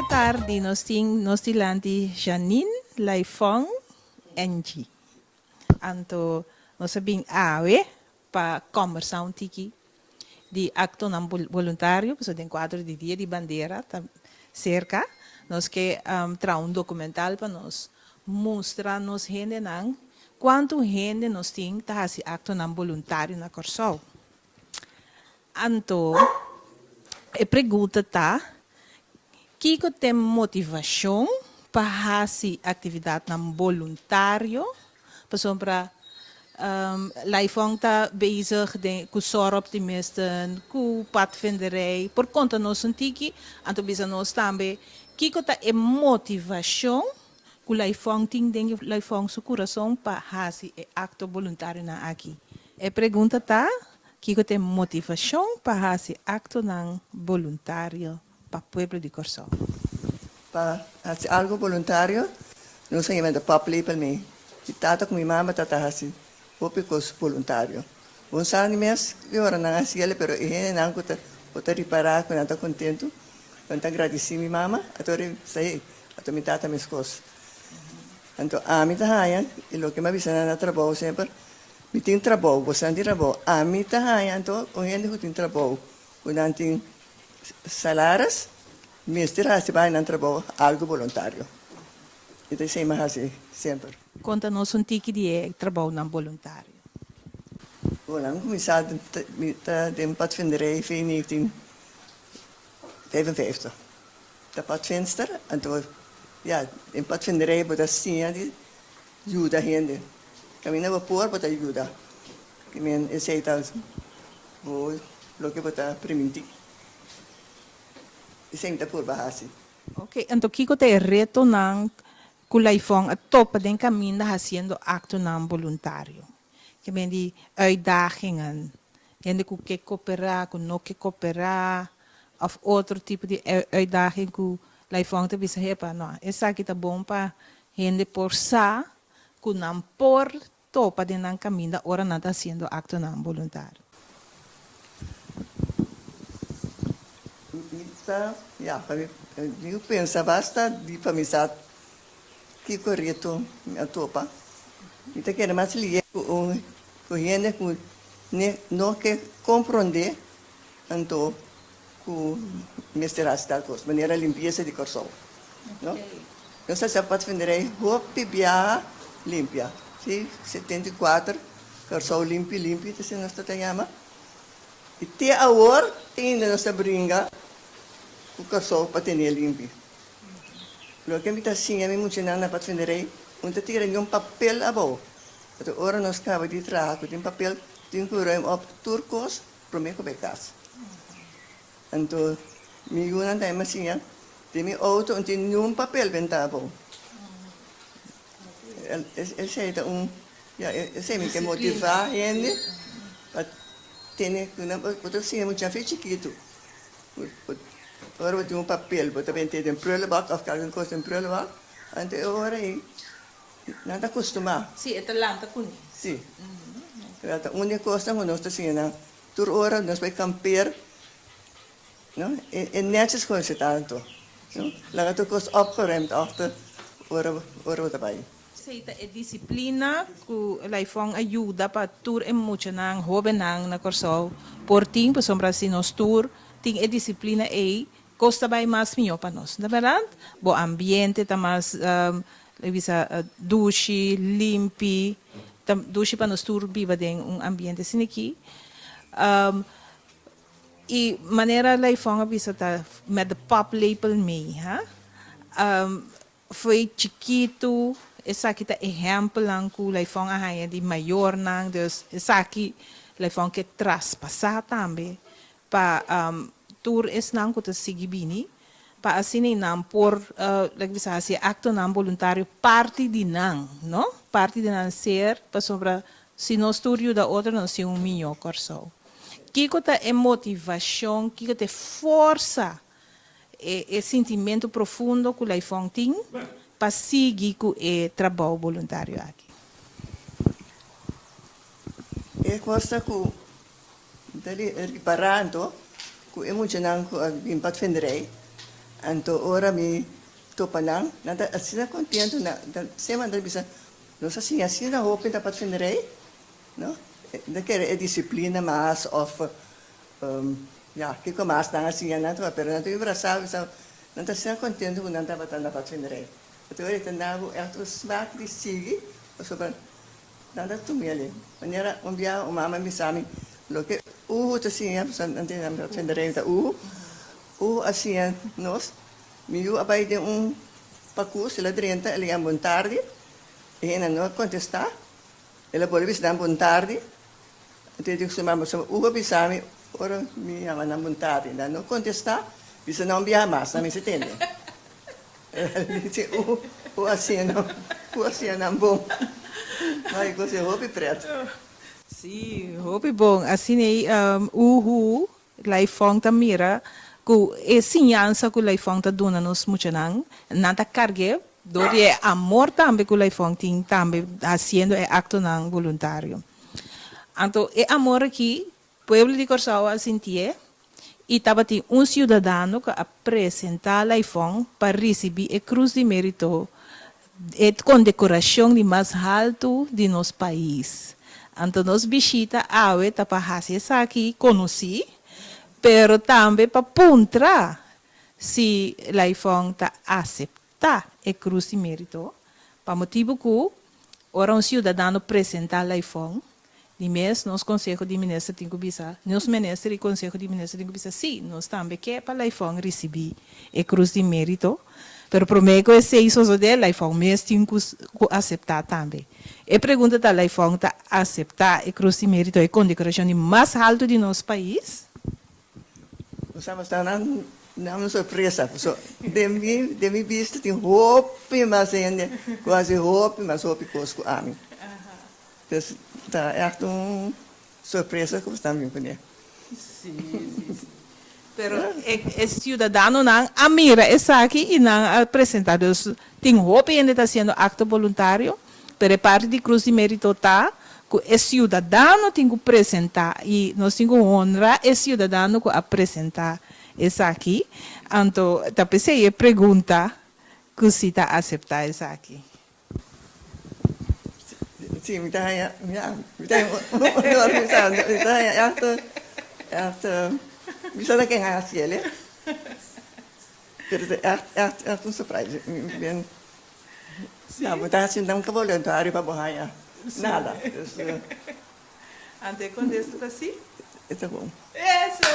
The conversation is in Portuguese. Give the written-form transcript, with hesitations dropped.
tarde nos tilanti Janine, Laifong, Angie. Anto nos sabing awe pa conversar um tiki di acto não voluntário, so den quadro de dia de bandeira tá cerca, nos que tra um documental para nos mostrar nos gente não quanto gente nos tem tá esse acto não voluntário na Corsol. Anto e pergunta tá que tem motivação para essa atividade não voluntário, para Laifong está bezig com zorg optimisten, com padvinderij, por conta nos antiki, anto bisa nos também, que tem motivação, que Laifong tem dentro Laifong seu coração para fazer acto voluntário na aqui. E pergunta tá, que tem motivação para fazer acto não voluntário para o povo de Corsol? Para fazer algo voluntário, não sei ainda papel para mim. E tata com minha mãe tata assim. Popicos voluntário. Um sangue mês, eu era na cielo, pero ele não kuta reparar, quando está contento, quando está agradecido minha mama, até sei, até me tata minhas coisas. Então, a mim tá hayan, e lo que me avisa na trabalho sempre, me tem trabalho, você não tem trabalho. A mim tá hayan, então, o gente que tem trabalho, o não tem salários, mestre há se vai na trabalho, algo voluntário. Então, sei mais assim, sempre. Conta-nos tiki de trabalho não voluntário. Voilà, começar de padvinderij in 1955. De padvinster, en toen, ja, in padvinderij wordt dat zien, die Juda heen. Kami na vapor, wordt dat Juda. Kami in 6000. Hoe, loke wordt dat primiti. Is een vapor bahasi. Ok, então Kiko te reto ng Laifong at topa den caminho haciendo acto não voluntário. Que bem de uitdagingen. Gente que cooperar, que não que cooperar, of outro tipo de uitdaging que Laifong te bisa hepa. Não, essa aqui tá bom para gente por sa, que não por topa den ng caminho, ora não tá haciendo acto não voluntário. Ja, eu penso basta de família que correto a topa. Então que mais liga com gente que não que compreender então com misturar tal coisa, maneira limpeza de Corsol, não? Não sei se pode vender roupa bia limpia, sim, 74 Corsol limpo, isso nós está chama. E até agora tem nossa brinca o Corsol para ter limpo. Lo que me está haciendo, me mucho nada para defender, un tira un papel abajo. Pero ahora nos acaba de trabajar con un papel, tiene que ir a turcos, prometo becas. Entonces, mi una de más hacía, de mi auto, tiene un papel ventado. Él se un, ya, ese me que motiva gente, tiene una, porque sí, mucha fe chiquito. Agora tem papel, você também tem prullenbak, of alguma coisa em prullenbak. Então, agora aí, não está acostumado. Sim, é talanta com isso. Sim. A única coisa que nós estamos fazendo, por hora, nós vamos campear, não? E netjes gewoon se tanto. Laat het ook eens opgeruimd achter, ora daarbij. Sim, é disciplina que Laifong ajuda para tur emocionar, jovem na Corsol, por tim, para sombra se nós tur, tem a disciplina aí. Costa vai mais melhor para nós, na verdade? O ambiente está mais, duche, limpo, duche para nós tudo viva em ambiente assim aqui. E maneira Laifong a visa tá met de pop label mee, foi chiquito, essa aqui tá exemplo lang que Laifong a haia de maior nang, dus essa aqui Laifong que traspassar também para tour is nang kuta sigi bini pa asini nam por like bisa si acto nam voluntário parte di nang no parte di nang ser pa sobra si no studio da outra não se minho corso que kuta é motivação que kuta força e sentimento profundo que Laifong tem pa seguir com o trabalho voluntário aqui É coisa que dali reparando que emocionante que em padvinderij Anto ora mi topanang, nada asina contento na sema da bisa não sei assim assim na roupa da patinarei, não? Da que é disciplina mais of ja, que como mais não assim na tua pero na tua abraçar bisa não tá sendo contento com nada batendo na patinarei. Então ele tá é o smaak de sigi, ou sobre nada tu mele. Maneira dia mama me sami lo que tá assim é não tem na patinarei tá assim nós miu abai de pacu sila 30 ele é bom tarde e não contestar ele pode vir dar bom tarde até digo chamamos bisami ora mi ama na bom tarde não contestar bisa não via mais não me se entende dice assim não bom mas você roupa preto Sim, roupa bom. Assim aí, laifong ta mira, ku sinyansa ku laifong ta dona nos muchanang, nanta cargue, dori é amor também ku laifong ting também haciendo é acto nang voluntário. Então, é amor aqui, pueblo de Corsao a sentir, e estava cidadão que apresenta a laifong para receber a cruz de mérito, e condecoração de mais alto de nosso país. Então, nós visita a para fazer isso aqui, conheci, pero também para puntra se laifong ta aceitar a cruz de mérito, para motivo que ora cidadão apresenta a laifong, de mês, nós Conselho de Ministros tem que bisa, nós Ministros e Conselho de Ministros tem que bisa, sim, nós também quer para laifong receber a cruz de mérito, pero prometo é se isso de laifong, mês tem que aceitar também. E pergunta da laifong ta aceitar a cruz de mérito e condecoração de mais alto de nosso país? Estamos não surpresa, de mim vista tem roupa mas ainda quase roupa mas roupa cosco a mim. Então tá é surpresa que estamos vendo. Sim. Pero é cidadão não amira essa aqui e não apresentados tem roupa e ainda está sendo acto voluntário, pero parte de cruz de mérito tá que é cidadão tem que apresentar e nós temos que honrar é cidadão que apresentar essa aqui. Então, tá pensei pergunta que se está aceitar essa aqui. Sim, me dá bisa da quem hace ele. Pero é surprise. Bem, não, mas tá assim não que voluntário para borrar nada. Ante quando isso tá assim? Isso é bom. Isso!